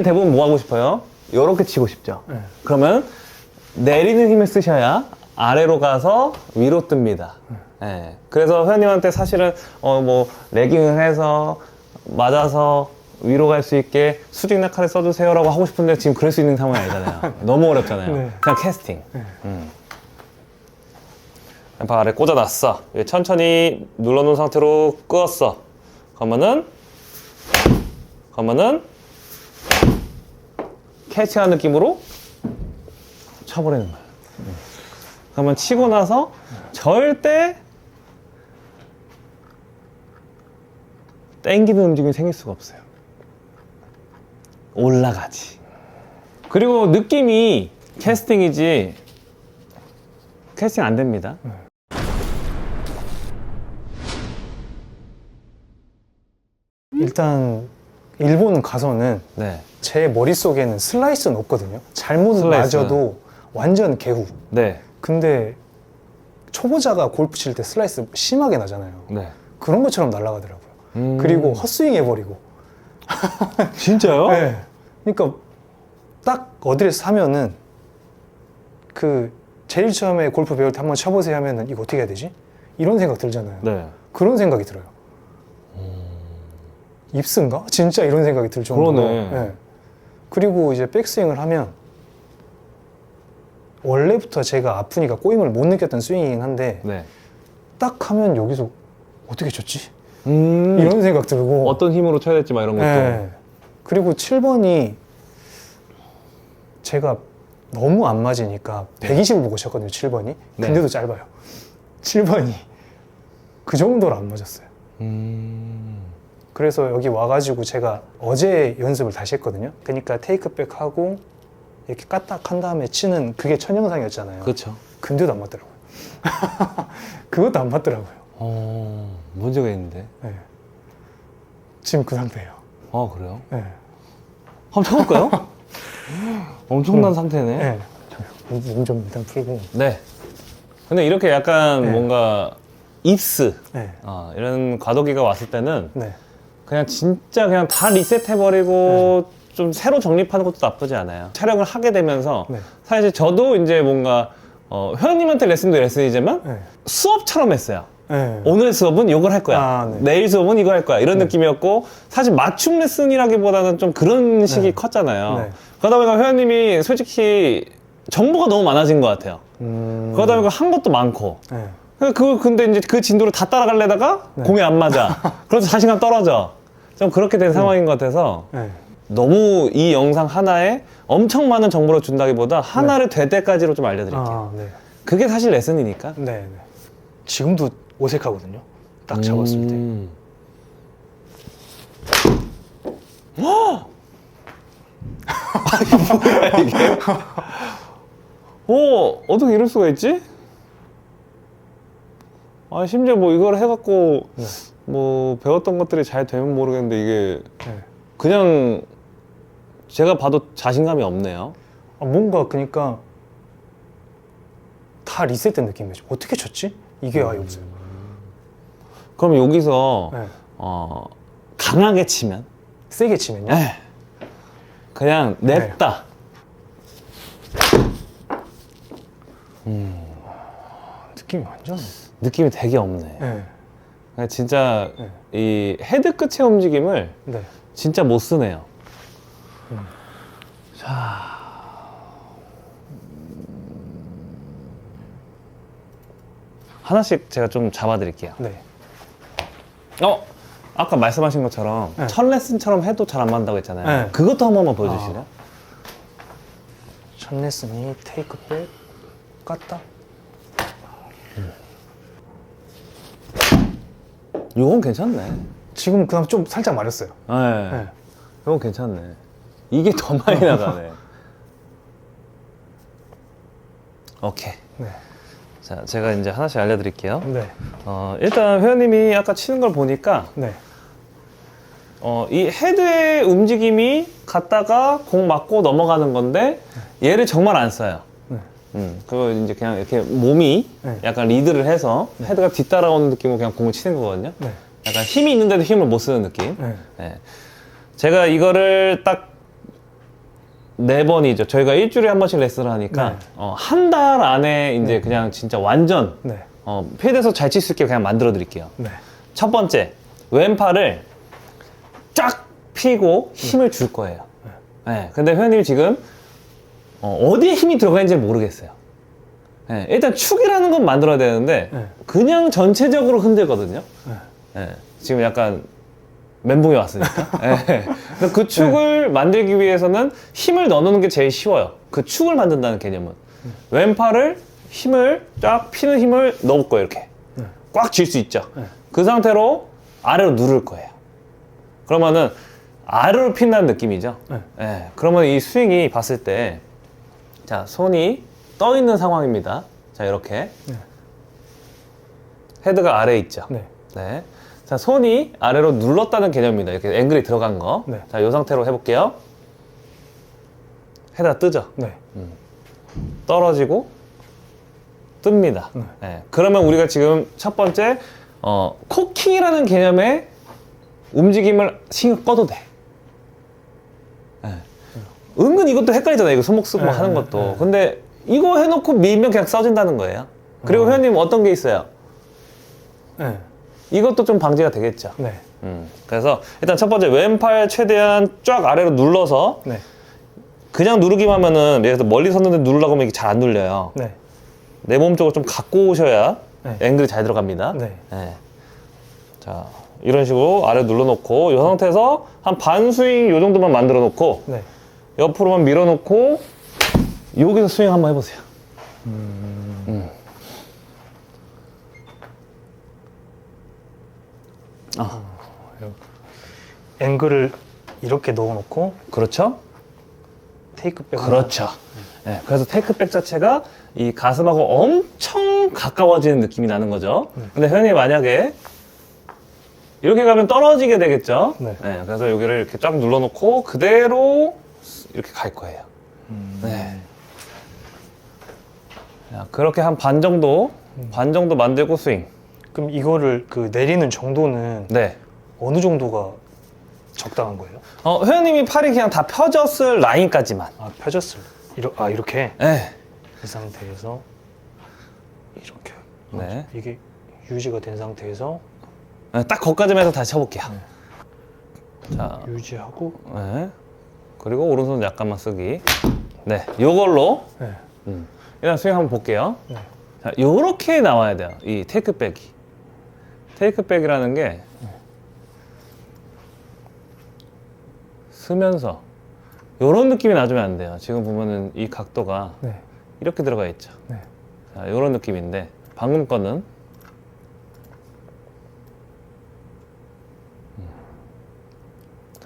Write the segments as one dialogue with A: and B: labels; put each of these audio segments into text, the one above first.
A: 대부분 뭐 하고 싶어요? 요렇게 치고 싶죠. 그러면 내리는 힘을 쓰셔야 아래로 가서 위로 뜹니다. 예. 그래서 회원님한테 사실은 뭐 레깅을 해서 맞아서 위로 갈 수 있게 수직 낙하를 써주세요라고 하고 싶은데 지금 그럴 수 있는 상황이 아니잖아요. 너무 어렵잖아요.
B: 네.
A: 그냥 캐스팅. 램프 아래 꽂아놨어. 천천히 눌러놓은 상태로 끄었어. 그러면은 캐치한 느낌으로 쳐버리는 거예요. 그러면 치고 나서 절대 땡기는 움직임이 생길 수가 없어요. 올라가지. 그리고 느낌이 캐스팅이지 캐스팅 안 됩니다.
B: 일단 일본 가서는
A: 네.
B: 제 머릿속에는 슬라이스는 없거든요. 잘못
A: 슬라이스.
B: 맞아도 완전 개후.
A: 네.
B: 근데 초보자가 골프 칠 때 슬라이스 심하게 나잖아요.
A: 네.
B: 그런 것처럼 날아가더라고요. 그리고 헛스윙 해버리고.
A: 진짜요?
B: 네. 그러니까 딱 어디에서 하면은 그 제일 처음에 골프 배울 때 한번 쳐보세요 하면은 이거 어떻게 해야 되지? 이런 생각 들잖아요.
A: 네.
B: 그런 생각이 들어요. 입스인가? 진짜 이런 생각이 들 정도로.
A: 그러네.
B: 네. 그리고 이제 백스윙을 하면 원래부터 제가 아프니까 꼬임을 못 느꼈던 스윙이긴 한데
A: 네.
B: 딱 하면 여기서 어떻게 쳤지? 이런 생각 들고.
A: 어떤 힘으로 쳐야 될지 막 이런 것도.
B: 네. 그리고 7번이 제가 너무 안 맞으니까 120을 보고 쳤거든요, 7번이.
A: 네.
B: 근데도 짧아요. 7번이. 그 정도로 안 맞았어요. 그래서 여기 와가지고 제가 어제 연습을 다시 했거든요. 그러니까 테이크백 하고 이렇게 까딱 한 다음에 치는 그게 첫 영상이었잖아요.
A: 그렇죠.
B: 근데도 안 맞더라고요. 그것도 안 맞더라고요.
A: 문제가 있는데.
B: 네. 지금 그 상태예요.
A: 아, 그래요?
B: 네.
A: 한번 쳐볼까요? 엄청난 상태네.
B: 네. 몸 좀 일단 풀고.
A: 네. 근데 이렇게 약간
B: 네.
A: 뭔가 입스
B: 네.
A: 이런 과도기가 왔을 때는
B: 네.
A: 그냥 진짜 그냥 다 리셋해버리고 좀 새로 정립하는 것도 나쁘지 않아요. 촬영을 하게 되면서
B: 네.
A: 사실 저도 이제 뭔가 회원님한테 레슨도 레슨이지만
B: 네.
A: 수업처럼 했어요.
B: 네.
A: 오늘 수업은 이걸 할 거야.
B: 아, 네.
A: 내일 수업은 이거 할 거야. 이런 느낌이었고 사실 맞춤 레슨이라기보다는 좀 그런 식이
B: 네.
A: 컸잖아요.
B: 네.
A: 그러다 보니까 회원님이 솔직히 정보가 너무 많아진 것 같아요. 그러다 보니까 한 것도 많고.
B: 네.
A: 근데 이제 그 진도를 다 따라가려다가
B: 네.
A: 공이 안 맞아. 그래서 자신감 떨어져. 좀 그렇게 된 상황인 것 같아서
B: 네.
A: 너무 이 영상 하나에 엄청 많은 정보를 준다기보다 하나를 될 때까지로 좀 알려드릴게요.
B: 아, 네.
A: 그게 사실 레슨이니까.
B: 네. 네. 지금도 어색하거든요. 딱 잡았을 때.
A: 뭐야 이게? 어떻게 이럴 수가 있지? 심지어 뭐 이걸 해갖고
B: 네.
A: 뭐 배웠던 것들이 잘 되면 모르겠는데 이게
B: 네.
A: 그냥 제가 봐도 자신감이 없네요.
B: 뭔가 그러니까 다 리셋된 느낌이죠. 어떻게 쳤지? 이게 아예 없어요.
A: 그럼 여기서
B: 네. 강하게 치면? 세게 치면요?
A: 네. 그냥 냈다.
B: 느낌이 완전.
A: 느낌이 되게 없네.
B: 네.
A: 그냥 진짜
B: 네.
A: 이 헤드 끝의 움직임을
B: 네.
A: 진짜 못 쓰네요. 하나씩 제가 좀 잡아드릴게요.
B: 네.
A: 아까 말씀하신 것처럼
B: 네.
A: 첫 레슨처럼 해도 잘 안 맞는다고 했잖아요.
B: 네.
A: 그것도 한 번만 보여주실래요?
B: 첫 레슨이 테이크백 깠다.
A: 이건 괜찮네.
B: 지금 그냥 좀 살짝 말했어요.
A: 네.
B: 네.
A: 이건 괜찮네. 이게 더 많이 나가네. 오케이.
B: 네.
A: 자, 제가 이제 하나씩 알려드릴게요.
B: 네.
A: 일단 회원님이 아까 치는 걸 보니까
B: 네.
A: 이 헤드의 움직임이 갔다가 공 맞고 넘어가는 건데 얘를 정말 안 써요.
B: 네.
A: 그거 이제 그냥 이렇게 몸이
B: 네.
A: 약간 리드를 해서 헤드가 뒤따라오는 느낌으로 그냥 공을 치는 거거든요.
B: 네.
A: 약간 힘이 있는데도 힘을 못 쓰는 느낌.
B: 네.
A: 네. 제가 이거를 딱 4번이죠. 저희가 일주일에 한 번씩 레슨을 하니까
B: 네.
A: 한 달 안에 이제 그냥 진짜 완전
B: 네.
A: 필드에서 잘 칠 수 있게 그냥 만들어 드릴게요.
B: 네.
A: 첫 번째, 왼팔을 쫙 펴고 힘을 줄 거예요. 네. 근데 회원님 지금 어디에 힘이 들어가 있는지 모르겠어요. 네. 일단 축이라는 건 만들어야 되는데
B: 네.
A: 그냥 전체적으로 흔들거든요. 네. 지금 약간 멘붕이 왔으니까. 네. 그래서 그 축을 만들기 위해서는 힘을 넣어놓는 게 제일 쉬워요. 그 축을 만든다는 개념은. 왼팔을 힘을 쫙 피는 힘을 넣을 거예요. 이렇게 꽉 쥘 수 있죠. 그 상태로 아래로 누를 거예요. 그러면은 아래로 핀다는 느낌이죠. 네. 그러면 이 스윙이 봤을 때, 자, 손이 떠 있는 상황입니다. 자, 이렇게 헤드가 아래에 있죠.
B: 네.
A: 네. 자, 손이 아래로 눌렀다는 개념입니다. 이렇게 앵글이 들어간 거.
B: 네.
A: 자, 이 상태로 해볼게요. 헤드가 뜨죠.
B: 네.
A: 떨어지고 뜹니다. 네. 그러면 우리가 지금 첫 번째 코킹이라는 개념의 움직임을 신경 꺼도 돼. 네. 은근 이것도 헷갈리잖아요. 이거 손목 쓰고 하는 것도. 근데 이거 해놓고 밀면 그냥 써진다는 거예요. 그리고 회원님 어떤 게 있어요?
B: 네.
A: 이것도 좀 방지가 되겠죠.
B: 네.
A: 그래서 일단 첫 번째 왼팔 최대한 쫙 아래로 눌러서
B: 네.
A: 그냥 누르기만 하면은 예를 들어 멀리 섰는데 누르려고 하면 이게 잘 안 눌려요.
B: 네.
A: 내 몸 쪽으로 좀 갖고 오셔야
B: 네.
A: 앵글이 잘 들어갑니다.
B: 네.
A: 자, 이런 식으로 아래 눌러놓고 이 상태에서 한 반 스윙 요 정도만 만들어 놓고
B: 네.
A: 옆으로만 밀어놓고 여기서 스윙 한번 해보세요.
B: 앵글을 이렇게 넣어놓고
A: 그렇죠?
B: 테이크백.
A: 그렇죠. 네, 그래서 테이크백 자체가 이 가슴하고 엄청 가까워지는 느낌이 나는 거죠. 근데 회원님 만약에 이렇게 가면 떨어지게 되겠죠.
B: 네.
A: 그래서 여기를 이렇게 쫙 눌러놓고 그대로 이렇게 갈 거예요. 네. 자, 그렇게 한 반 정도 만들고 스윙.
B: 그럼 이거를 그 내리는 정도는
A: 네.
B: 어느 정도가 적당한 거예요?
A: 회원님이 팔이 그냥 다 펴졌을 라인까지만.
B: 아, 펴졌을. 이렇게.
A: 네.
B: 이 상태에서 이렇게.
A: 네.
B: 이게 유지가 된 상태에서
A: 네, 딱 거기까지만 해서 다시 쳐볼게요. 자,
B: 유지하고.
A: 네. 그리고 오른손 약간만 쓰기. 네, 요걸로
B: 네.
A: 일단 스윙 한번 볼게요.
B: 네.
A: 자, 요렇게 나와야 돼요. 이 테이크백이. 테이크백이라는 게 쓰면서 요런 느낌이 나주면 안 돼요. 지금 보면은 이 각도가
B: 네.
A: 이렇게 들어가 있죠.
B: 네.
A: 자, 요런 느낌인데 방금 거는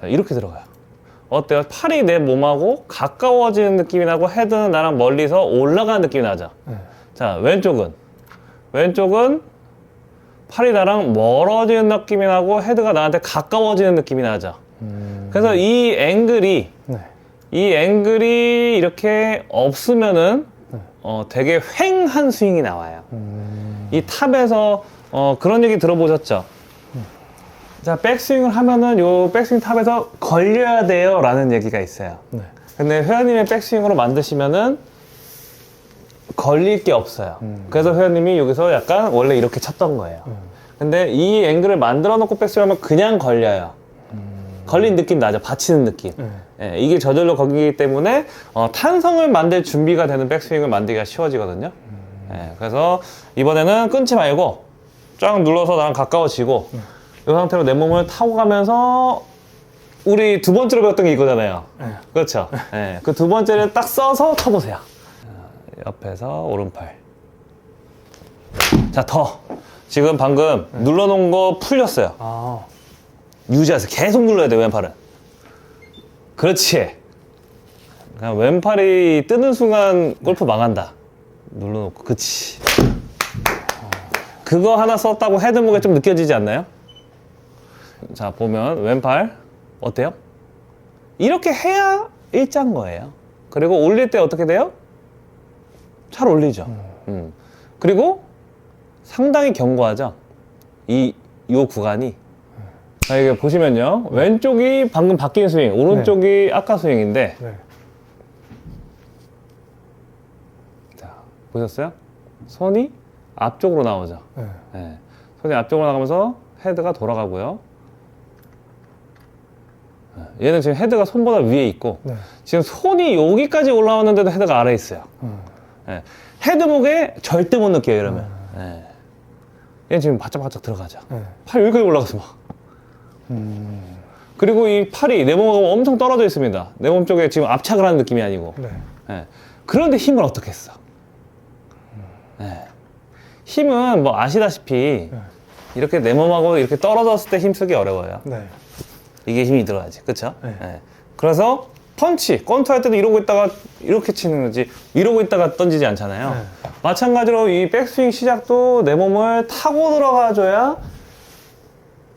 A: 자, 이렇게 들어가요. 어때요? 팔이 내 몸하고 가까워지는 느낌이 나고 헤드는 나랑 멀리서 올라가는 느낌이 나죠.
B: 네.
A: 자, 왼쪽은 팔이 나랑 멀어지는 느낌이 나고 헤드가 나한테 가까워지는 느낌이 나죠. 그래서 이 앵글이 이렇게 없으면은 되게 휑한 스윙이 나와요. 이 탑에서 그런 얘기 들어보셨죠? 자, 백스윙을 하면은 요 백스윙 탑에서 걸려야 돼요 라는 얘기가 있어요.
B: 네.
A: 근데 회원님의 백스윙으로 만드시면은 걸릴 게 없어요. 그래서 회원님이 여기서 약간 원래 이렇게 쳤던 거예요. 근데 이 앵글을 만들어 놓고 백스윙 하면 그냥 걸려요. 걸린 느낌 나죠? 받치는 느낌. 예, 이게 저절로 거기기 때문에 탄성을 만들 준비가 되는 백스윙을 만들기가 쉬워지거든요. 예, 그래서 이번에는 끊지 말고 쫙 눌러서 나랑 가까워지고 이 상태로 내 몸을 타고 가면서 우리 두 번째로 배웠던 게 이거잖아요. 그렇죠? 예, 그 두 번째를 딱 써서 쳐보세요. 옆에서 오른팔. 자, 지금 방금 눌러놓은 거 풀렸어요.
B: 아.
A: 유지하세요. 계속 눌러야 돼, 왼팔은. 그렇지. 그냥 왼팔이 뜨는 순간 골프 망한다. 눌러놓고, 그치. 그거 하나 썼다고 헤드목에 좀 느껴지지 않나요? 자, 보면 왼팔 어때요? 이렇게 해야 일자인 거예요. 그리고 올릴 때 어떻게 돼요? 잘 올리죠. 그리고 상당히 견고하죠. 요 구간이. 자, 이게 보시면요. 왼쪽이 방금 바뀐 스윙, 오른쪽이 아까 스윙인데,
B: 네.
A: 보셨어요? 손이 앞쪽으로 나오죠.
B: 네.
A: 네. 손이 앞쪽으로 나가면서 헤드가 돌아가고요. 얘는 지금 헤드가 손보다 위에 있고
B: 네.
A: 지금 손이 여기까지 올라왔는데도 헤드가 아래에 있어요. 네. 헤드목에 절대 못 느껴요, 이러면. 네. 얘는 지금 바짝바짝 들어가죠.
B: 네.
A: 팔 여기까지 올라갔어, 막. 그리고 이 팔이 내 몸하고 엄청 떨어져 있습니다. 내 몸 쪽에 지금 압착을 하는 느낌이 아니고.
B: 네.
A: 네. 그런데 힘을 어떻게 했어? 네. 힘은 뭐 아시다시피 이렇게 내 몸하고 이렇게 떨어졌을 때 힘쓰기 어려워요.
B: 네.
A: 이게 힘이 들어가지, 그쵸?
B: 네.
A: 네. 그래서 펀치, 권투 할 때도 이러고 있다가 이렇게 치는 거지, 이러고 있다가 던지지 않잖아요.
B: 네.
A: 마찬가지로 이 백스윙 시작도 내 몸을 타고 들어가줘야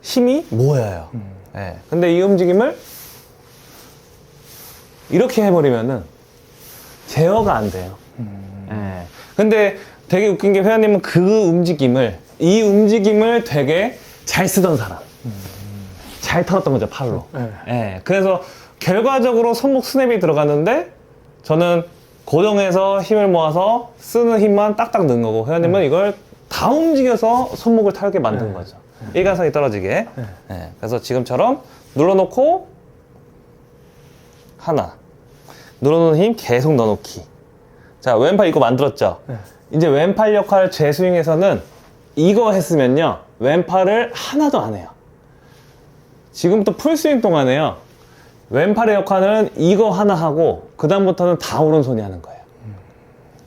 A: 힘이 모여요. 네. 근데 이 움직임을 이렇게 해버리면은 제어가 안 돼요. 네. 근데 되게 웃긴 게 회원님은 이 움직임을 되게 잘 쓰던 사람. 잘 털었던 거죠, 팔로.
B: 네.
A: 예, 그래서 결과적으로 손목 스냅이 들어갔는데 저는 고정해서 힘을 모아서 쓰는 힘만 딱딱 넣은 거고 회원님은 이걸 다 움직여서 손목을 타게 만든 거죠. 일관성이 떨어지게. 예, 그래서 지금처럼 눌러놓고 하나, 눌러놓은 힘 계속 넣어놓기. 자, 왼팔 이거 만들었죠?
B: 네.
A: 이제 왼팔 역할 재스윙에서는 이거 했으면요 왼팔을 하나도 안 해요. 지금부터 풀스윙 동안에요 왼팔의 역할은 이거 하나 하고 그 다음부터는 다 오른손이 하는 거예요.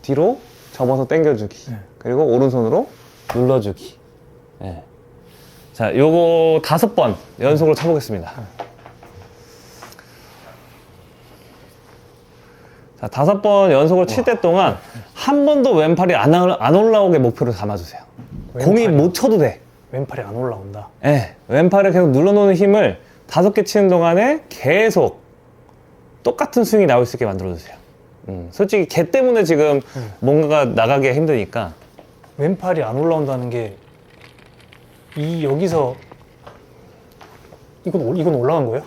A: 뒤로 접어서 당겨주기. 그리고 오른손으로 눌러주기. 네. 자, 요거 5번 연속으로 쳐보겠습니다. 자, 5번 연속으로 칠 때 동안 한 번도 왼팔이 안 올라오게 목표를 담아주세요. 공이 못 쳐도 돼.
B: 왼팔이 안 올라온다.
A: 네, 왼팔을 계속 눌러놓는 힘을 5개 치는 동안에 계속 똑같은 스윙이 나올 수 있게 만들어주세요. 솔직히 걔 때문에 지금 뭔가가 나가기가 힘드니까.
B: 왼팔이 안 올라온다는 게 여기서 이건 올라간 거예요?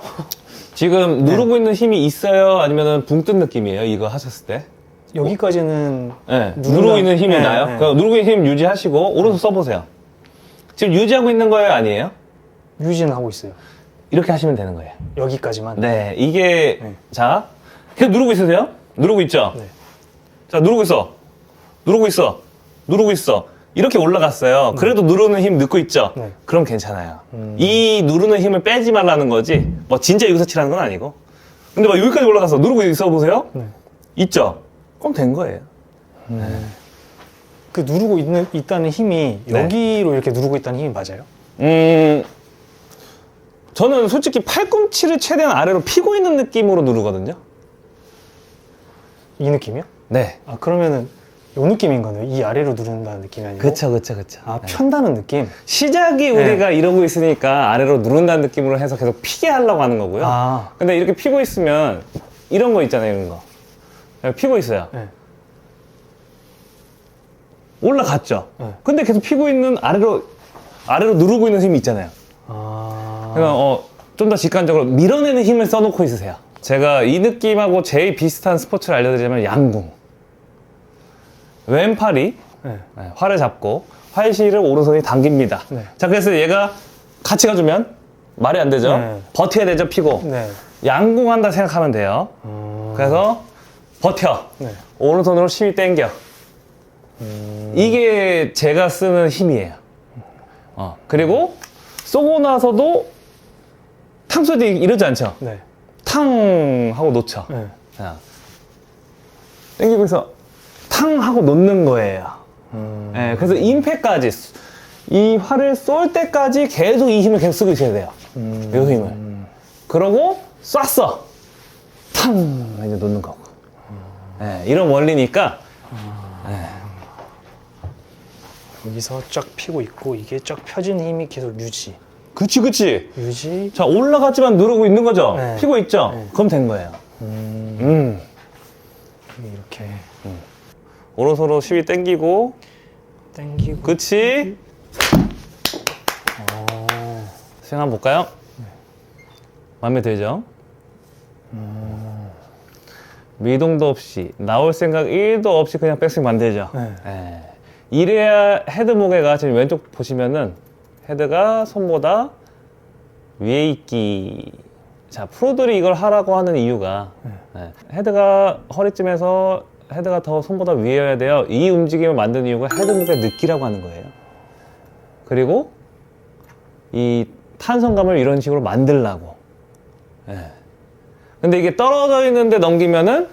A: 지금 누르고 있는 힘이 있어요? 아니면 붕 뜬 느낌이에요? 이거 하셨을 때?
B: 여기까지는
A: 네, 누르고 있는 힘이
B: 네,
A: 나요?
B: 네.
A: 그럼 누르고 있는 힘 유지하시고 오른손 써보세요. 지금 유지하고 있는 거예요? 아니에요?
B: 유지는 하고 있어요.
A: 이렇게 하시면 되는 거예요.
B: 여기까지만.
A: 네, 이게
B: 네.
A: 자, 계속 누르고 있으세요? 누르고 있죠?
B: 네.
A: 자, 누르고 있어. 누르고 있어. 누르고 있어. 이렇게 올라갔어요. 그래도 누르는 힘 넣고 있죠?
B: 네.
A: 그럼 괜찮아요. 이 누르는 힘을 빼지 말라는 거지, 뭐 진짜 여기서 치라는 건 아니고. 근데 막 여기까지 올라가서 누르고 있어 보세요?
B: 네.
A: 있죠? 그럼 된 거예요.
B: 그 누르고 있다는 힘이
A: 네.
B: 여기로 이렇게 누르고 있다는 힘이 맞아요?
A: 저는 솔직히 팔꿈치를 최대한 아래로 피고 있는 느낌으로 누르거든요.
B: 이 느낌이요?
A: 네.
B: 아, 그러면은 요 느낌인 거네요. 이 아래로 누른다는 느낌이 아니고.
A: 그쵸, 그쵸, 그쵸.
B: 아,
A: 네.
B: 편다는 느낌?
A: 시작이 우리가 이러고 있으니까 아래로 누른다는 느낌으로 해서 계속 피게 하려고 하는 거고요.
B: 아.
A: 근데 이렇게 피고 있으면 이런 거 있잖아요, 이런 거. 피고 있어요.
B: 네.
A: 올라갔죠.
B: 네.
A: 근데 계속 피고 있는 아래로 누르고 있는 힘이 있잖아요.
B: 아.
A: 그러니까 좀 더 직관적으로 밀어내는 힘을 써놓고 있으세요. 제가 이 느낌하고 제일 비슷한 스포츠를 알려드리자면 양궁. 왼팔이
B: 네.
A: 활을 잡고 활실을 오른손이 당깁니다.
B: 네.
A: 자, 그래서 얘가 같이 가주면 말이 안 되죠.
B: 네.
A: 버텨야 되죠, 피고.
B: 네.
A: 양궁한다 생각하면 돼요. 그래서 버텨.
B: 네.
A: 오른손으로 시위 당겨. 이게 제가 쓰는 힘이에요. 그리고 쏘고 나서도 탕 소리 이러지 않죠?
B: 네.
A: 탕 하고 놓쳐.
B: 네.
A: 자, 당기고 있어. 탕 하고 놓는 거예요. 네, 그래서 임팩까지 이 활을 쏠 때까지 계속 이 힘을 계속 쓰고 있어야 돼요. 이 힘을. 그러고 쐈어. 탕 이제 놓는 거고. 네, 이런 원리니까.
B: 여기서 쫙 펴고 있고 이게 쫙 펴진 힘이 계속 유지.
A: 그치, 그치.
B: 유지.
A: 자, 올라갔지만 누르고 있는 거죠?
B: 네.
A: 피고 있죠?
B: 네.
A: 그럼 된 거예요.
B: 이렇게
A: 오른손으로 시위 당기고,
B: 당기고.
A: 그치? 스윙 한번 볼까요? 마음에 들죠? 미동도 없이 나올 생각 1도 없이 그냥 백스윙 만들죠.
B: 네.
A: 예. 이래야 헤드 무게가 지금 왼쪽 보시면은 헤드가 손보다 위에 있기. 자, 프로들이 이걸 하라고 하는 이유가 예. 헤드가 허리쯤에서 헤드가 더 손보다 위에여야 돼요. 이 움직임을 만드는 이유가 헤드 무게 느끼라고 하는 거예요. 그리고 이 탄성감을 이런 식으로 만들라고. 예. 근데 이게 떨어져 있는데 넘기면은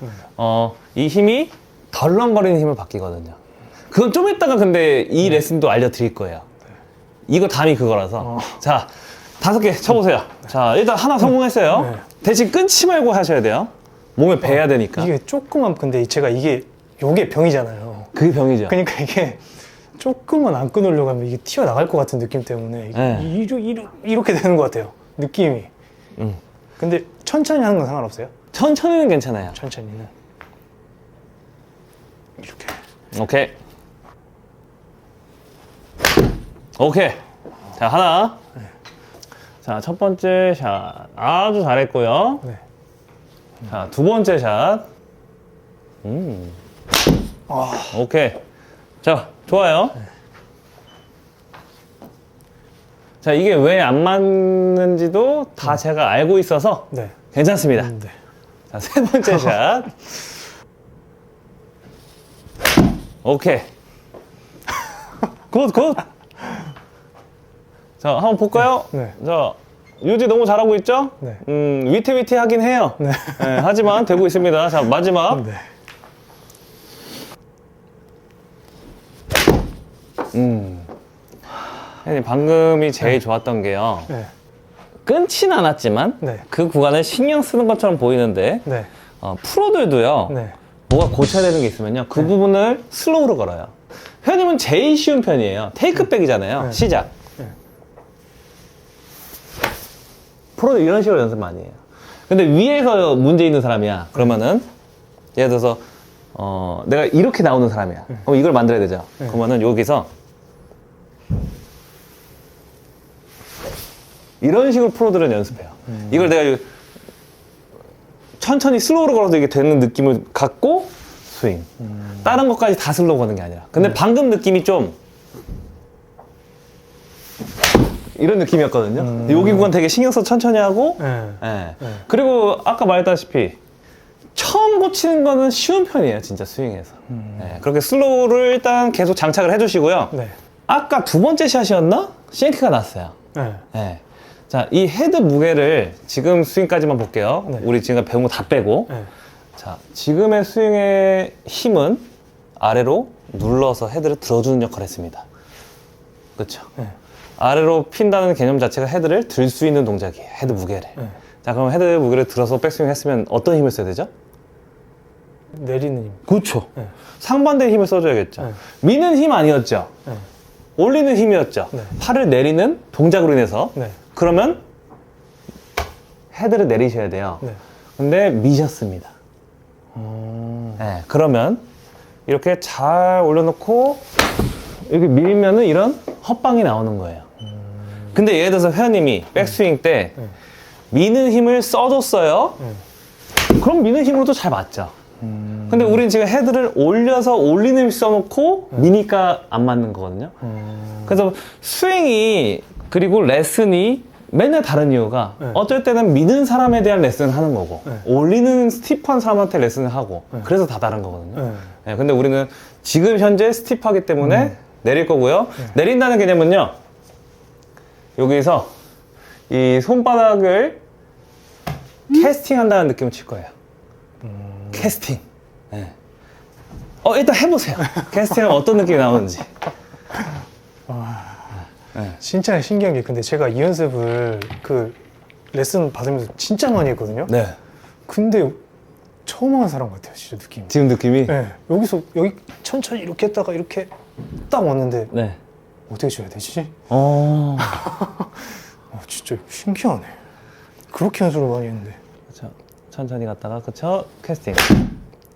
A: 이 힘이 덜렁거리는 힘을 바뀌거든요. 그건 좀 이따가 근데 이 레슨도 알려드릴 거예요. 이거 담이 그거라서. 자, 5개 쳐보세요. 자, 일단 하나 성공했어요.
B: 네.
A: 대신 끊지 말고 하셔야 돼요. 몸에 배야 되니까.
B: 이게 조금만 근데 제가 요게 병이잖아요.
A: 그게 병이죠.
B: 그러니까 이게 조금만 안 끊으려고 하면 이게 튀어나갈 것 같은 느낌 때문에
A: 네.
B: 이렇게 되는 것 같아요. 느낌이. 근데 천천히 하는 건 상관없어요?
A: 천천히는 괜찮아요.
B: 천천히는. 이렇게.
A: 오케이. 오케이. 자, 하나. 자, 첫 번째 샷. 아주 잘했고요.
B: 네.
A: 자, 두 번째 샷. 오케이. 자, 좋아요. 자, 이게 왜 안 맞는지도 다 제가 알고 있어서
B: 네.
A: 괜찮습니다.
B: 네.
A: 자, 세 번째 샷. 오케이. 굿, 굿. 자, 한번 볼까요?
B: 네.
A: 자, 유지 너무 잘하고 있죠?
B: 네.
A: 위태위태하긴 해요.
B: 네.
A: 네, 하지만 되고 있습니다. 자, 마지막.
B: 네.
A: 방금이 제일 좋았던 게요.
B: 네.
A: 끊진 않았지만
B: 네.
A: 그 구간을 신경 쓰는 것처럼 보이는데
B: 네.
A: 프로들도요.
B: 네.
A: 뭐가 고쳐야 되는 게 있으면요. 그 부분을 슬로우로 걸어요. 회원님은 제일 쉬운 편이에요. 테이크백이잖아요.
B: 네.
A: 시작.
B: 네.
A: 프로들 이런 식으로 연습 많이 해요. 근데 위에서 문제 있는 사람이야. 그러면은 예를 들어서 내가 이렇게 나오는 사람이야. 그럼 이걸 만들어야 되죠. 그러면은 여기서 이런 식으로 프로들은 연습해요. 이걸 내가 천천히 슬로우로 걸어서 이게 되는 느낌을 갖고 스윙. 다른 것까지 다 슬로우 거는 게 아니라. 근데 방금 느낌이 좀 이런 느낌이었거든요. 여기 구간 되게 신경 써서 천천히 하고
B: 네.
A: 예. 그리고 아까 말했다시피 처음 고치는 거는 쉬운 편이에요. 진짜 스윙에서. 예. 그렇게 슬로우를 일단 계속 장착을 해주시고요.
B: 네.
A: 아까 두 번째 샷이었나? 싱크가 났어요.
B: 네.
A: 예. 자, 이 헤드 무게를 지금 스윙까지만 볼게요.
B: 네.
A: 우리 지금 배운 거 다 빼고.
B: 네.
A: 자, 지금의 스윙의 힘은 아래로 눌러서 헤드를 들어주는 역할을 했습니다. 그렇죠?
B: 네.
A: 아래로 핀다는 개념 자체가 헤드를 들 수 있는 동작이에요. 헤드 무게를.
B: 네.
A: 자, 그럼 헤드 무게를 들어서 백스윙 했으면 어떤 힘을 써야 되죠?
B: 내리는 힘.
A: 그렇죠.
B: 네.
A: 상반된 힘을 써줘야겠죠.
B: 네.
A: 미는 힘 아니었죠.
B: 네.
A: 올리는 힘이었죠.
B: 네.
A: 팔을 내리는 동작으로 인해서.
B: 네.
A: 그러면 헤드를 내리셔야 돼요.
B: 네.
A: 근데 미셨습니다. 네, 그러면 이렇게 잘 올려놓고 이렇게 밀면은 이런 헛방이 나오는 거예요. 근데 예를 들어서 회원님이 백스윙 때 미는 힘을 써줬어요. 그럼 미는 힘으로도 잘 맞죠. 근데 우리는 지금 헤드를 올려서 올리는 힘 써놓고 미니까 안 맞는 거거든요. 그래서 스윙이 그리고 레슨이 맨날 다른 이유가 어쩔 때는 미는 사람에 대한 레슨을 하는 거고 올리는 스티프한 사람한테 레슨을 하고 그래서 다 다른 거거든요. 네, 근데 우리는 지금 현재 스티프하기 때문에 내릴 거고요. 내린다는 개념은요. 여기서 이 손바닥을 캐스팅한다는 느낌을 칠 거예요. 캐스팅. 네. 일단 해보세요. 캐스팅은 어떤 느낌이 나오는지.
B: 진짜 신기한 게 근데 제가 이 연습을 그 레슨 받으면서 진짜 많이 했거든요.
A: 네.
B: 근데 처음 하는 사람 같아요, 진짜 느낌이.
A: 지금 느낌이?
B: 네. 여기 천천히 이렇게 했다가 이렇게 딱 왔는데
A: 네.
B: 어떻게 줘야 되지? 진짜 신기하네. 그렇게 연습을 많이 했는데.
A: 그쵸. 천천히 갔다가 그쵸? 캐스팅.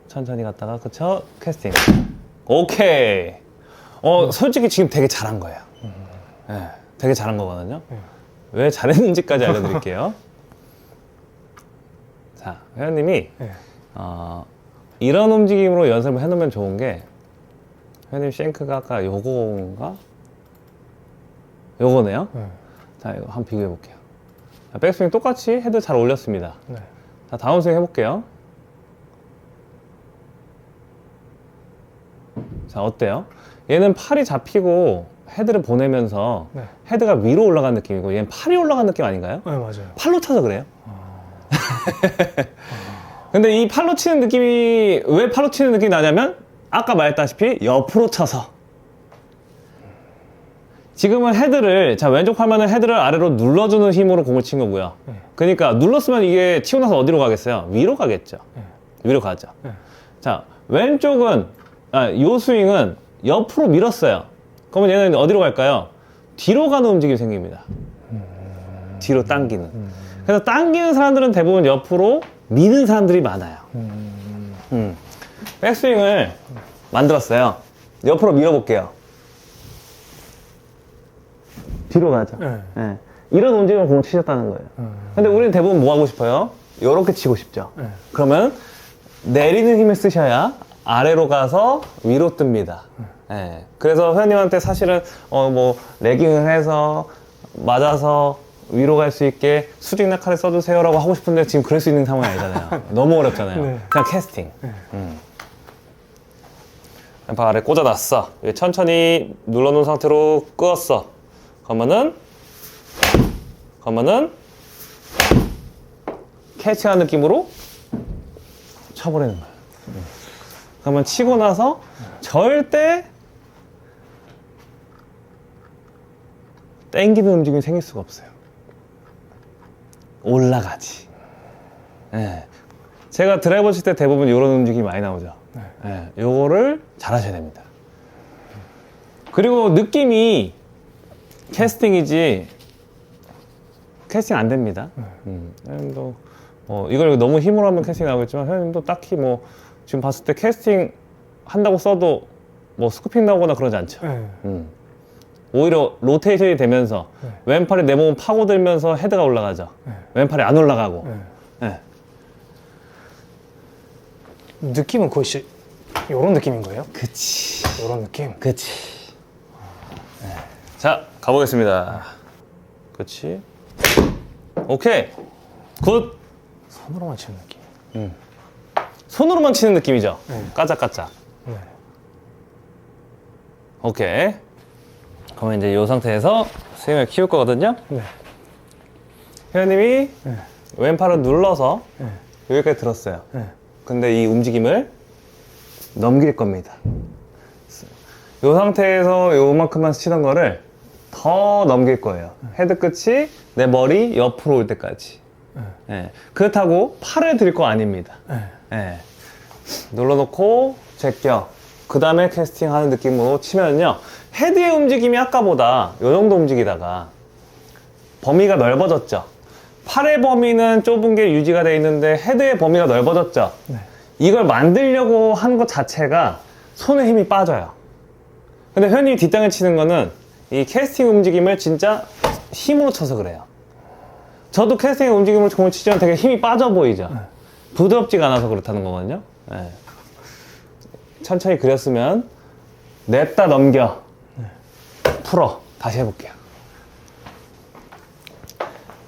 A: 천천히 갔다가 그쵸? 캐스팅. 오케이. 솔직히 지금 되게 잘한 거예요. 네, 되게 잘한 거거든요. 왜 잘했는지까지 알려드릴게요. 자, 회원님이
B: 네.
A: 이런 움직임으로 연습을 해놓으면 좋은 게, 회원님 쉔크가 아까 요건가? 요거네요. 자, 이거 한번 비교해 볼게요. 자, 백스윙 똑같이 헤드 잘 올렸습니다.
B: 네.
A: 자, 다운스윙 해볼게요. 자, 어때요? 얘는 팔이 잡히고 헤드를 보내면서
B: 네.
A: 헤드가 위로 올라간 느낌이고, 얘는 팔이 올라간 느낌 아닌가요?
B: 네, 맞아요.
A: 팔로 쳐서 그래요. 근데 이 팔로 치는 느낌이 왜 팔로 치는 느낌이 나냐면, 아까 말했다시피 옆으로 쳐서. 지금은 헤드를, 자, 왼쪽 팔만은 헤드를 아래로 눌러주는 힘으로 공을 친 거고요. 그러니까 눌렀으면 이게 치고 나서 어디로 가겠어요? 위로 가겠죠. 위로 가죠. 자, 왼쪽은, 요 스윙은 옆으로 밀었어요. 그러면 얘는 어디로 갈까요? 뒤로 가는 움직임이 생깁니다. 뒤로 당기는. 그래서 당기는 사람들은 대부분 옆으로 미는 사람들이 많아요. 백스윙을 만들었어요. 옆으로 밀어볼게요. 뒤로 가죠. 네. 이런 움직임을 공 치셨다는 거예요. 근데 우리는 대부분 뭐 하고 싶어요? 요렇게 치고 싶죠. 그러면 내리는 힘을 쓰셔야 아래로 가서 위로 뜹니다. 네. 그래서 회원님한테 사실은 뭐 레깅을 해서 맞아서 위로 갈 수 있게 수직 낙하를 써주세요라고 하고 싶은데 지금 그럴 수 있는 상황이 아니잖아요. 너무 어렵잖아요.
B: 네.
A: 그냥 캐스팅. 왼팔 아래 꽂아놨어. 천천히 눌러놓은 상태로 끄었어. 그러면은 캐치하는 느낌으로 쳐버리는 거예요. 그러면 치고 나서 절대 땡기는 움직임이 생길 수가 없어요. 올라가지. 네. 제가 드라이버 칠 때 대부분 이런 움직임이 많이 나오죠. 네. 요거를 잘 하셔야 됩니다. 그리고 느낌이 캐스팅이지 캐스팅 안 됩니다. 회원님도 이걸 너무 힘으로 하면 캐스팅 나오겠지만, 회원님도 딱히 뭐 지금 봤을 때 캐스팅 한다고 써도 뭐 스쿠핑 나오거나 그러지 않죠. 오히려 로테이션이 되면서 왼팔이 내 몸을 파고들면서 헤드가 올라가죠. 왼팔이 안 올라가고. 네.
B: 느낌은 거의 이런 느낌인 거예요?
A: 그치.
B: 이런 느낌?
A: 그치. 네. 자, 가보겠습니다. 그치. 오케이. 굿.
B: 손으로만 치는 느낌.
A: 손으로만 치는 느낌이죠. 까짝까짝.
B: 네.
A: 오케이. 그러면 이제 이 상태에서 스윙을 키울 거거든요.
B: 네.
A: 회원님이 왼팔을 눌러서
B: 네.
A: 여기까지 들었어요.
B: 네.
A: 근데 이 움직임을 넘길 겁니다. 이 상태에서 요만큼만 치던 거를 더 넘길 거예요. 헤드 끝이 내 머리 옆으로 올 때까지. 예. 그렇다고 팔을 들 거 아닙니다. 예. 눌러놓고 제껴. 그 다음에 캐스팅 하는 느낌으로 치면요, 헤드의 움직임이 아까보다 요 정도 움직이다가 범위가 넓어졌죠. 팔의 범위는 좁은 게 유지가 돼 있는데 헤드의 범위가 넓어졌죠. 이걸 만들려고 한 것 자체가 손에 힘이 빠져요. 근데 회원님이 뒷땅을 치는 거는 이 캐스팅 움직임을 진짜 힘으로 쳐서 그래요. 저도 캐스팅 움직임을 공을 치지만 되게 힘이 빠져 보이죠. 부드럽지가 않아서 그렇다는 거거든요. 네. 천천히 그렸으면 냈다 넘겨 풀어. 다시 해볼게요.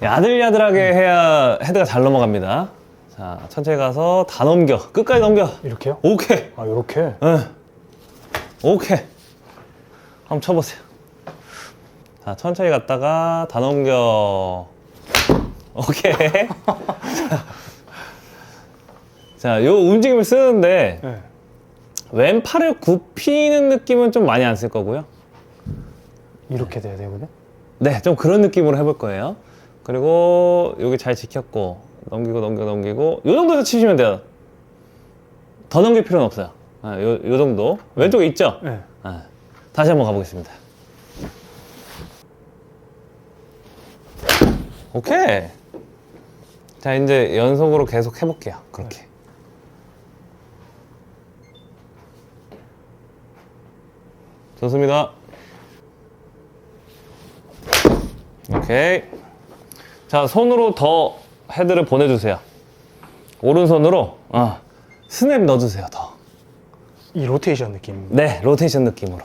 A: 야들야들하게 해야 헤드가 잘 넘어갑니다. 자, 천천히 가서 다 넘겨. 끝까지 넘겨.
B: 이렇게요?
A: 오케이.
B: 아, 이렇게?
A: 네. 오케이. 한번 쳐보세요. 자, 천천히 갔다가 다 넘겨. 오케이. 자, 요 움직임을 쓰는데
B: 네.
A: 왼팔을 굽히는 느낌은 좀 많이 안 쓸 거고요.
B: 이렇게 돼야 되거든?
A: 네, 좀 그런 느낌으로 해볼 거예요. 그리고 여기 잘 지켰고 넘기고 요 정도에서 치시면 돼요. 더 넘길 필요는 없어요. 요 정도. 왼쪽에 있죠?
B: 네.
A: 다시 한번 가보겠습니다. 오케이. 자, 이제 연속으로 계속 해볼게요. 그렇게. 좋습니다. 오케이. 자, 손으로 더 헤드를 보내주세요. 오른손으로 스냅 넣어주세요, 더.
B: 이 로테이션 느낌.
A: 네, 로테이션 느낌으로.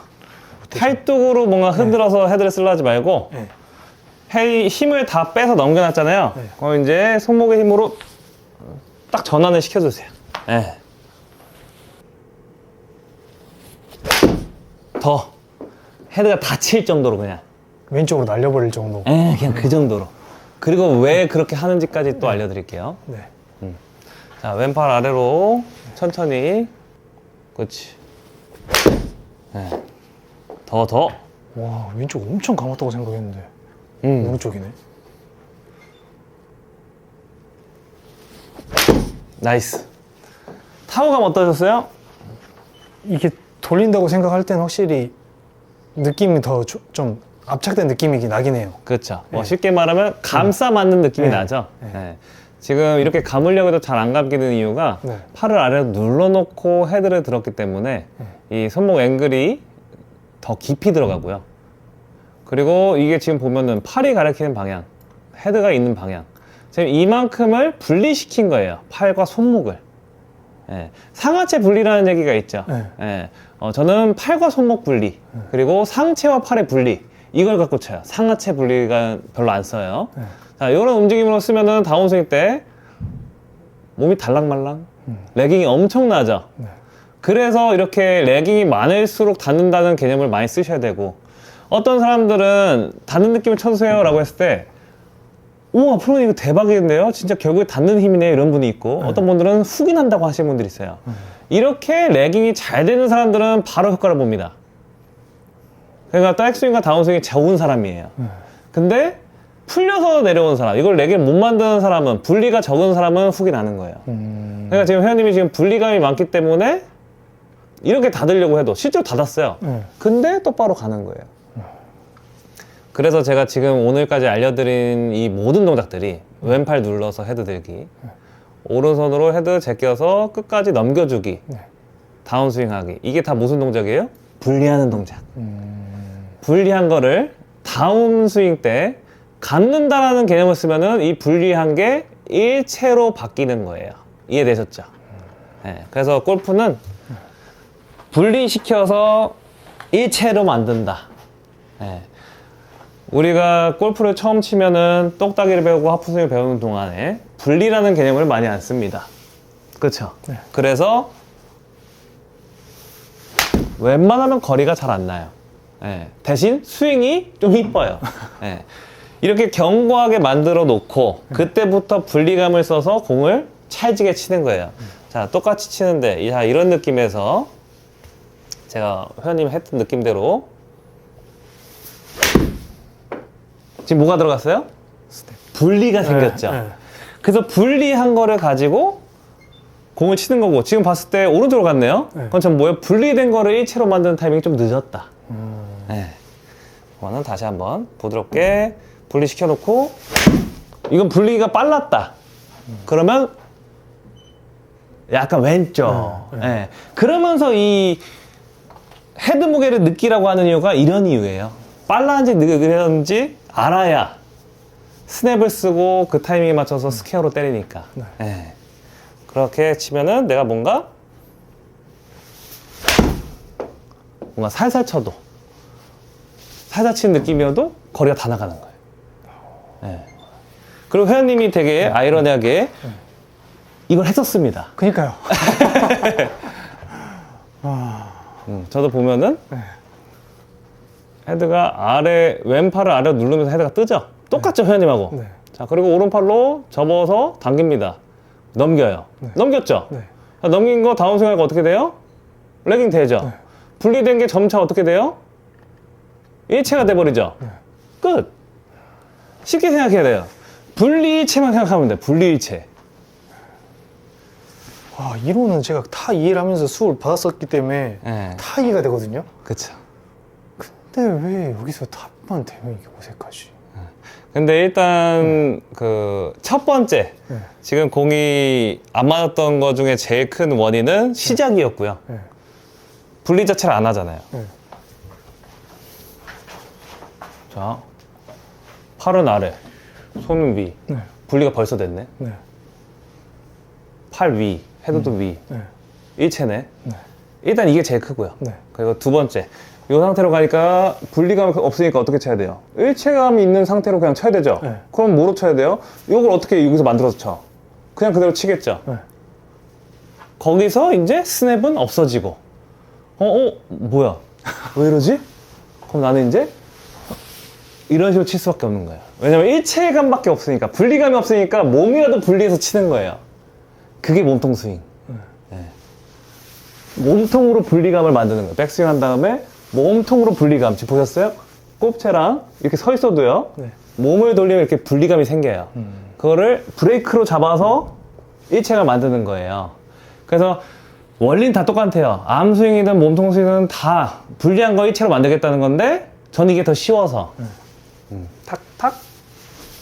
A: 팔뚝으로 뭔가 흔들어서 헤드를 쓰려 하지 말고,
B: 네.
A: 힘을 다 빼서 넘겨놨잖아요.
B: 네.
A: 그럼 이제 손목의 힘으로 딱 전환을 시켜주세요. 네. 더. 헤드가 다칠 정도로 그냥.
B: 왼쪽으로 날려버릴 정도.
A: 그냥 그 정도로. 그리고 왜 그렇게 하는지까지 또 알려드릴게요.
B: 네.
A: 자, 왼팔 아래로 천천히. 그렇지. 네. 더.
B: 와, 왼쪽 엄청 감았다고 생각했는데 오른쪽이네.
A: 나이스. 타워감 어떠셨어요?
B: 이게 돌린다고 생각할 때는 확실히 느낌이 더 좀 압착된 느낌이 나긴 해요.
A: 그렇죠. 뭐
B: 네.
A: 쉽게 말하면 감싸 맞는 느낌이
B: 네.
A: 나죠.
B: 네.
A: 네. 지금 이렇게 감으려고 해도 잘 안 감게 되는 이유가
B: 네.
A: 팔을 아래로 눌러놓고 헤드를 들었기 때문에 이 손목 앵글이 더 깊이 들어가고요. 그리고 이게 지금 보면은 팔이 가리키는 방향, 헤드가 있는 방향. 지금 이만큼을 분리시킨 거예요. 팔과 손목을. 예. 상하체 분리라는 얘기가 있죠.
B: 네.
A: 예. 저는 팔과 손목 분리, 그리고 상체와 팔의 분리, 이걸 갖고 쳐요. 상하체 분리가 별로 안 써요.
B: 네.
A: 자, 이런 움직임으로 쓰면은 다운스윙 때 몸이 달랑말랑, 레깅이 엄청나죠.
B: 네.
A: 그래서 이렇게 레깅이 많을수록 닿는다는 개념을 많이 쓰셔야 되고, 어떤 사람들은 닿는 느낌을 쳐주세요 라고 했을 때, 우와, 프로님 이거 대박이겠네요? 진짜 결국에 닿는 힘이네요. 이런 분이 있고, 어떤 분들은 훅이 난다고 하시는 분들이 있어요. 이렇게 레깅이 잘 되는 사람들은 바로 효과를 봅니다. 그러니까 백스윙과 다운스윙이 좋은 사람이에요. 근데 풀려서 내려온 사람, 이걸 레깅을 못 만드는 사람은, 분리가 적은 사람은 훅이 나는 거예요. 그러니까 지금 회원님이 지금 분리감이 많기 때문에 이렇게 닫으려고 해도 실제로 닫았어요. 근데 똑바로 가는 거예요. 그래서 제가 지금 오늘까지 알려드린 이 모든 동작들이 왼팔 눌러서 헤드 들기, 오른손으로 헤드 제껴서 끝까지 넘겨주기, 다운스윙하기, 이게 다 무슨 동작이에요? 분리하는 동작. 분리한 거를 다운스윙 때 감는다라는 개념을 쓰면은 이 분리한 게 일체로 바뀌는 거예요. 이해되셨죠? 네, 그래서 골프는 분리시켜서 일체로 만든다. 네. 우리가 골프를 처음 치면은 똑딱이를 배우고 하프스윙을 배우는 동안에 분리라는 개념을 많이 안 씁니다. 그렇죠?
B: 네.
A: 그래서 웬만하면 거리가 잘 안 나요. 예, 대신 스윙이 좀 이뻐요. 예, 이렇게 견고하게 만들어 놓고 그때부터 분리감을 써서 공을 찰지게 치는 거예요. 자, 똑같이 치는데, 자, 이런 느낌에서 제가 회원님 했던 느낌대로 지금 뭐가 들어갔어요? 분리가 생겼죠.
B: 네.
A: 그래서 분리한 거를 가지고 공을 치는 거고, 지금 봤을 때 오른쪽으로 갔네요. 그건 전 뭐예요? 분리된 거를 일체로 만드는 타이밍이 좀 늦었다. 네. 그거는 다시 한번 부드럽게 분리시켜 놓고, 이건 분리가 빨랐다. 그러면 약간 왼쪽. 네. 그러면서 이 헤드 무게를 느끼라고 하는 이유가 이런 이유예요. 빨랐는지 느렸는지 알아야 스냅을 쓰고 그 타이밍에 맞춰서 스퀘어로 때리니까. 네. 그렇게 치면은 내가 뭔가 살살 쳐도, 살살 치는 느낌이어도 거리가 다 나가는 거예요. 네. 그리고 회원님이 되게 아이러니하게 이걸 했었습니다.
B: 그니까요.
A: 저도 보면은 헤드가 왼팔을 아래로 누르면서 헤드가 뜨죠? 똑같죠, 회원님하고?
B: 네.
A: 자, 그리고 오른팔로 접어서 당깁니다. 넘겨요. 넘겼죠?
B: 네.
A: 자, 넘긴 거 다운스윙 하니까 어떻게 돼요? 레깅 되죠? 분리된 게 점차 어떻게 돼요? 일체가 돼버리죠? 끝! 쉽게 생각해야 돼요. 분리일체만 생각하면 돼요. 분리일체.
B: 이론은 제가 다 이해를 하면서 수업을 받았었기 때문에
A: 네.
B: 다 이해가 되거든요.
A: 그쵸.
B: 근데 왜 여기서 탑만 되면 이게 어색하지?
A: 근데 일단 그 첫 번째, 지금 공이 안 맞았던 것 중에 제일 큰 원인은 시작이었고요. 분리 자체를 안 하잖아요. 자, 팔은 아래, 손은 위. 분리가 벌써 됐네. 팔 위, 헤드도 위. 일체네.
B: 네.
A: 일단 이게 제일 크고요.
B: 네.
A: 그리고 두 번째, 이 상태로 가니까 분리감이 없으니까 어떻게 쳐야 돼요? 일체감이 있는 상태로 그냥 쳐야 되죠?
B: 네.
A: 그럼 뭐로 쳐야 돼요? 이걸 어떻게 여기서 만들어서 쳐? 그냥 그대로 치겠죠?
B: 네.
A: 거기서 이제 스냅은 없어지고, 뭐야? 왜 이러지? 그럼 나는 이제 이런 식으로 칠 수밖에 없는 거예요. 왜냐면 일체감밖에 없으니까, 분리감이 없으니까 몸이라도 분리해서 치는 거예요. 그게 몸통 스윙. 네. 몸통으로 분리감을 만드는 거예요. 백스윙 한 다음에 몸통으로 분리감. 지금 보셨어요? 꼽채랑 이렇게 서 있어도요.
B: 네.
A: 몸을 돌리면 이렇게 분리감이 생겨요. 그거를 브레이크로 잡아서 일체감을 만드는 거예요. 그래서 원리는 다 똑같아요. 암스윙이든 몸통 스윙이든 다 분리한 거 일체로 만들겠다는 건데 저는 이게 더 쉬워서 탁탁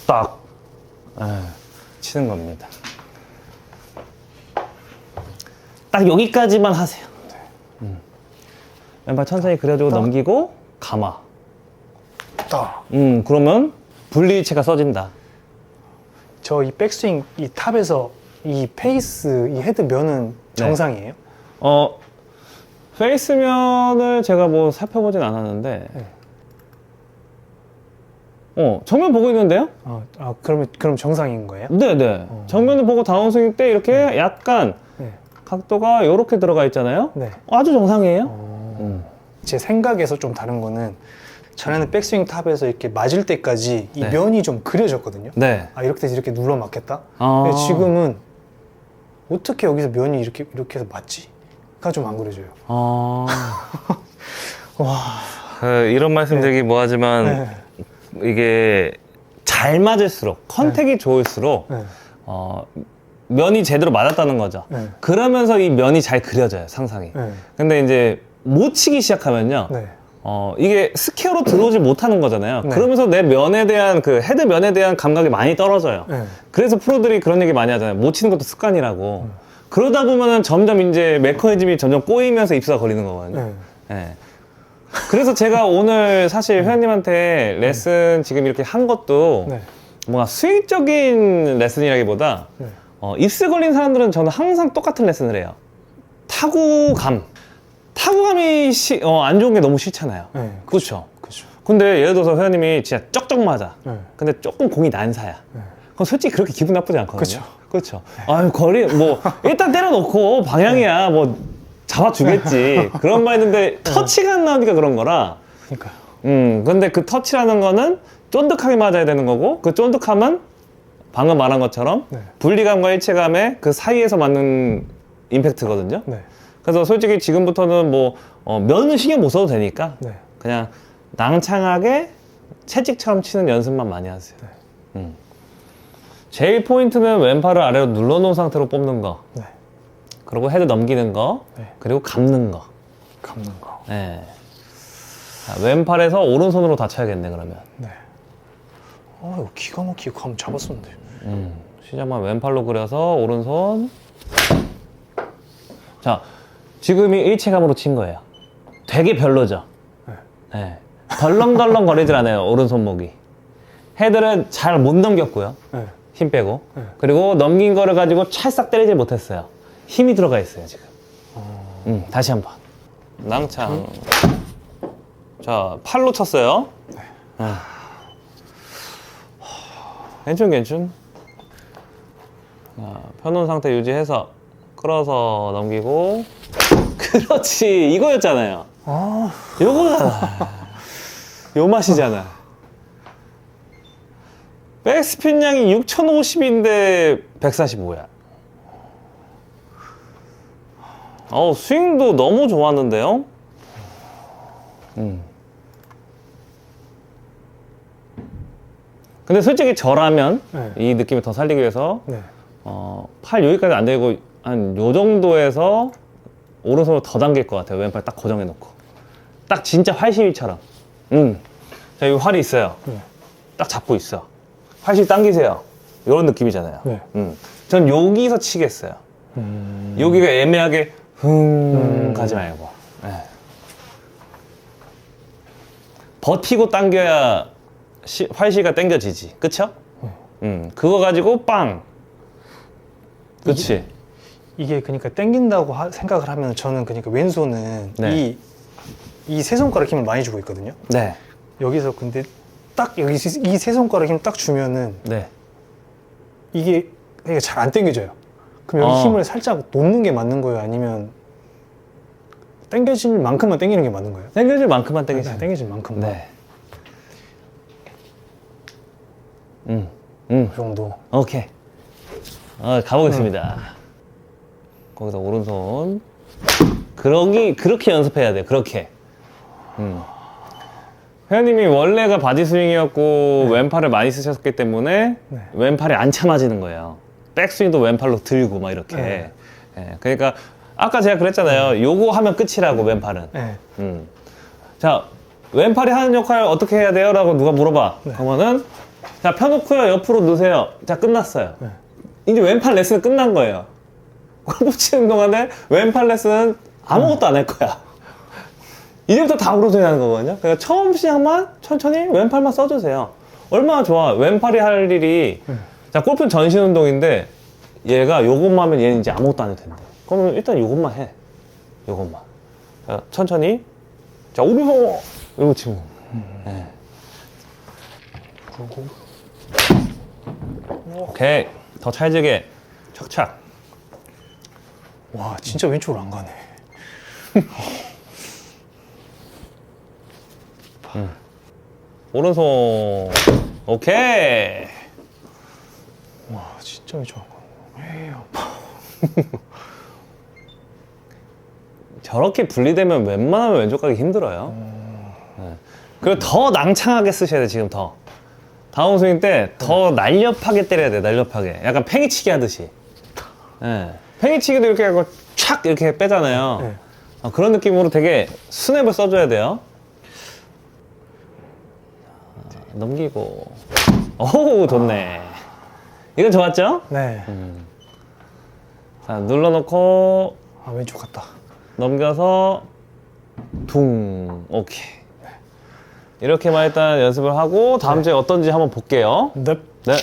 A: 딱 치는 겁니다. 딱 여기까지만 하세요. 왼발 천천히 그려주고 넘기고 감아.
B: 딱.
A: 그러면 분리체가 써진다.
B: 저 이 백스윙 이 탑에서 이 페이스 이 헤드 면은 정상이에요?
A: 페이스면을 제가 뭐 살펴보진 않았는데 정면 보고 있는데요?
B: 그럼 정상인 거예요?
A: 네네. 정면을 보고 다운스윙 때 이렇게 약간
B: 네.
A: 각도가 이렇게 들어가 있잖아요.
B: 네.
A: 아주 정상이에요.
B: 제 생각에서 좀 다른 거는 전에는 백스윙 탑에서 이렇게 맞을 때까지 이
A: 네.
B: 면이 좀 그려졌거든요.
A: 네.
B: 이렇게 돼서 이렇게 눌러 맞겠다.
A: 아.
B: 근데 지금은 어떻게 여기서 면이 이렇게 해서 맞지?가 좀 안 그려져요. 와.
A: 이런 말씀드리기 뭐하지만
B: 네.
A: 이게 잘 맞을수록 컨택이 좋을수록
B: 네.
A: 면이 제대로 맞았다는 거죠.
B: 네.
A: 그러면서 이 면이 잘 그려져요, 상상이.
B: 네.
A: 근데 이제 못 치기 시작하면요.
B: 네.
A: 이게 스퀘어로 들어오지 못하는 거잖아요.
B: 네.
A: 그러면서 내 면에 대한 그 헤드 면에 대한 감각이 많이 떨어져요.
B: 네.
A: 그래서 프로들이 그런 얘기 많이 하잖아요. 못 치는 것도 습관이라고. 그러다 보면은 점점 이제 메커니즘이 점점 꼬이면서 입수가 걸리는 거거든요.
B: 네.
A: 예. 그래서 제가 오늘 사실 회원님한테 레슨 지금 이렇게 한 것도
B: 네.
A: 뭔가 수익적인 레슨이라기보다
B: 네.
A: 입스 걸린 사람들은 저는 항상 똑같은 레슨을 해요. 타구감. 타구감이 안 좋은 게 너무 싫잖아요.
B: 네.
A: 그렇죠.
B: 그렇죠.
A: 근데 예를 들어서 회원님이 진짜 쩍쩍 맞아.
B: 네.
A: 근데 조금 공이 난사야. 그럼 솔직히 그렇게 기분 나쁘지 않거든요.
B: 그렇죠.
A: 아유, 거리, 일단 때려놓고 방향이야. 잡아주겠지. 그런 마인드인데 터치가 안 나오니까 그런 거라.
B: 그러니까요.
A: 근데 그 터치라는 거는 쫀득하게 맞아야 되는 거고, 그 쫀득함은 방금 말한 것처럼
B: 네.
A: 분리감과 일체감의 그 사이에서 맞는 임팩트거든요.
B: 네.
A: 그래서 솔직히 지금부터는 면은 신경 못 써도 되니까
B: 네.
A: 그냥 낭창하게 채찍처럼 치는 연습만 많이 하세요. 제일 포인트는 왼팔을 아래로 눌러놓은 상태로 뽑는 거,
B: 네.
A: 그리고 헤드 넘기는 거,
B: 네.
A: 그리고 감는 거.
B: 감는 거.
A: 네. 자, 왼팔에서 오른손으로 다 쳐야겠네, 그러면.
B: 네. 이거 기가 막히게 감 잡았었는데.
A: 시작만 왼팔로 그려서 오른손. 자, 지금이 일체감으로 친 거예요. 되게 별로죠? 네. 덜렁덜렁 거리질 않아요, 오른손목이. 헤드를 잘 못 넘겼고요.
B: 네.
A: 힘 빼고. 그리고 넘긴 거를 가지고 찰싹 때리질 못했어요. 힘이 들어가 있어요, 지금. 다시 한 번. 낭창. 자, 팔로 쳤어요. 괜춘. 자, 펴놓은 상태 유지해서 끌어서 넘기고. 그렇지, 이거였잖아요. 요거잖아. 요 맛이잖아. 백스핀 양이 6050인데 145야. 스윙도 너무 좋았는데요? 근데 솔직히 저라면
B: 네.
A: 이 느낌을 더 살리기 위해서
B: 네.
A: 팔 여기까지 안 되고 한 요 정도에서 오른손으로 더 당길 것 같아요. 왼팔 딱 고정해 놓고. 딱 진짜 활시위처럼. 자, 여기 활이 있어요.
B: 네.
A: 딱 잡고 있어. 활시 당기세요. 이런 느낌이잖아요.
B: 네.
A: 전 여기서 치겠어요. 여기가 애매하게 가지 말고. 네. 버티고 당겨야 활시가 당겨지지. 그쵸? 그거 가지고 빵. 그치?
B: 이게 그러니까 당긴다고 생각을 하면 저는 그러니까 왼손은
A: 네.
B: 이 세 손가락 힘을 많이 주고 있거든요.
A: 네.
B: 여기서 근데 딱 여기 이 세 손가락 힘 딱 주면은
A: 네.
B: 이게 잘 안 당겨져요. 그럼 여기 힘을 살짝 놓는 게 맞는 거예요? 아니면 당겨질 만큼만 당기는 게 맞는 거예요?
A: 당겨질 만큼만 당기시면 돼요.
B: 당겨질 만큼만.
A: 네.
B: 그 정도.
A: 오케이. 가보겠습니다. 거기서 오른손. 그렇게 연습해야 돼요. 그렇게. 회원님이 원래가 바디 스윙이었고 왼팔을 많이 쓰셨기 때문에
B: 네.
A: 왼팔이 안 참아지는 거예요. 백스윙도 왼팔로 들고 막 이렇게.
B: 네.
A: 예, 그러니까 아까 제가 그랬잖아요. 요거 하면 끝이라고 왼팔은.
B: 네.
A: 자, 왼팔이 하는 역할 어떻게 해야 돼요? 라고 누가 물어봐.
B: 네.
A: 그러면은 자, 펴놓고요. 옆으로 넣으세요. 자, 끝났어요.
B: 네.
A: 이제 왼팔 레슨은 끝난 거예요. 골프 치는 동안에 왼팔 레슨은 아무것도 안 할 거야. 이제부터 다 오른손이 하는 거거든요. 그러니까 처음 시작만 천천히 왼팔만 써주세요. 얼마나 좋아. 왼팔이 할 일이. 자, 골프는 전신 운동인데 얘가 요것만 하면 얘는 이제 아무것도 안 해도 된대. 그러면 일단 요것만 해. 요것만. 자, 천천히. 자, 오른손. 이거 치고. 네.
B: 그리고
A: 오케이. 더 찰지게. 착착.
B: 와 진짜 왼쪽으로 안 가네.
A: 오른손. 오케이.
B: 와 진짜 왼쪽 안 가네. 에이 아파.
A: 저렇게 분리되면 웬만하면 왼쪽 가기 힘들어요. 네. 그리고 더 낭창하게 쓰셔야 돼, 지금 더. 다운 스윙 때 더 날렵하게 때려야 돼, 날렵하게. 약간 팽이치기 하듯이. 네. 팽이치기도 이렇게 하고 촥 이렇게 빼잖아요.
B: 네.
A: 그런 느낌으로 되게 스냅을 써줘야 돼요. 자, 넘기고. 오, 좋네. 이건 좋았죠?
B: 네.
A: 자, 눌러놓고
B: 아 왼쪽 갔다.
A: 넘겨서 둥. 오케이. 이렇게만 일단 연습을 하고 다음 주에 어떤지 한번 볼게요.
B: 넵.
A: 네.